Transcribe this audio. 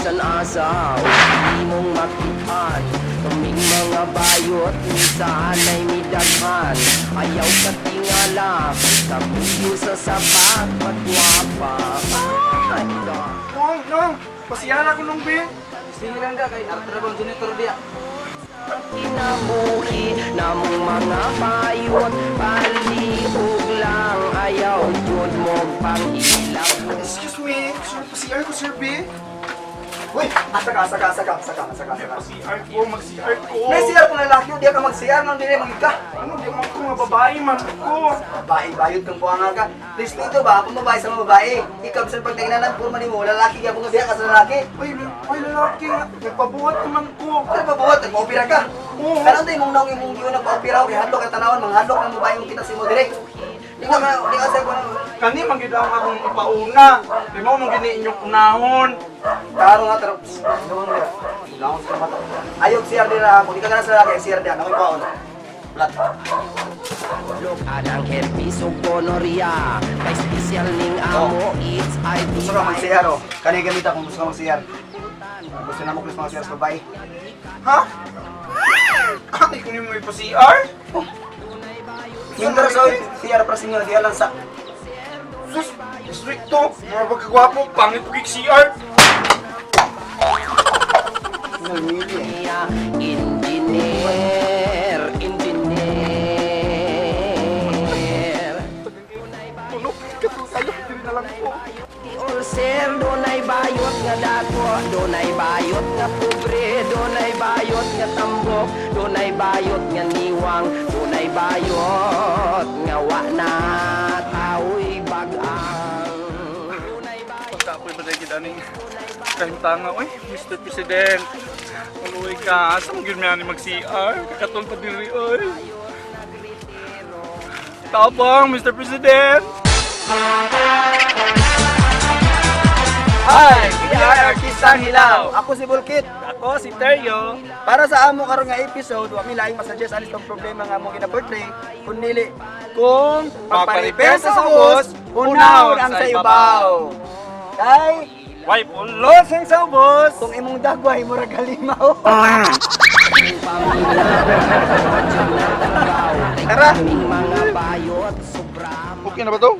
minsan asa di mong makitaan. Kaming mga bayot minsan ay midaghan. Ayaw ka tingala, kabuyo sa sapat pagwapa. Nong, pasiyan ako nung bin. Sige lang da, kay Artistang janitor dia. Kinabuhi namong mga bayot, palihog lang, ayaw jud mo pang-ilaw. Excuse me, sir, pasiyan ko, Sir B. Uy, saka. CR ko, mag-CR ko. May CR kung lalaki, di ka mag-CR, nang dili mag-ika. Ano, di mo ako nga babae man ko. Babae, bayod kang puwanga ka. Respeto ba? Kung babae sa mga babae, ikaw sa pagtinginanan, purma ni mo, lalaki ka, kung diya ka sa lalaki. Ay, lalaki nga. Nagpabuhat naman ko. Ano ba buhat? Nagpa-opera ka? Oo. Kanan tayo mong naong imong giyo nagpa-opera, kaya handok ang tanawan, mga handok ng babae mong kita si mo direct. Di ka sa kung Kani, magidang akong ipauna. Di mo mong gini inyong unahon. karo nga taro. Doon nila. Laon sa mata. Ayog CR nila, kung di ka na sa lalaki, CR diyan, ako ipaon. Plat. Anang herpes o gonorrhea, kay special ning amo, it's Gusto ka mag-CR o? Kani gamita kung gusto ka mag-CR. Gusto na mo kung mga CR sa babae. Ha? Ate ko ni mo ipa-CR? Hindra sa CR para sa inyo, di alam sa... Sus, stricto. Mga pagkagwapo, pangit ko CR. engineer. Tulog, katul kayo, hindi na lang po. Ulcer, dunay bayot nga dako, dunay bayot nga pobre, dunay bayot nga tambok, dunay bayot nga niwang, dunay bayot nga wa na taoy bagang. Pagkapoy ba tayo kidaning kahit tanga, oy, Mr. President. Maluwi ka, asa mo yun may mag-CR? Kakatol pa din rin, oy. Tabang, Mr. President! Hi! We are Artistang Hilaw. Ako si Bulkit. Ako si Teryo. Para sa amo karon nga episode, wa mi laing masuggest alis tong problema nga among gina-portray, kundi kung pagpa-repair sa ubos, unahon ang sa ibaw. Kay Why pulos ang sa ubos? kung imong dagway murag kalimaw. Tara. Kaming mga bayot sobra. Okay na ba to?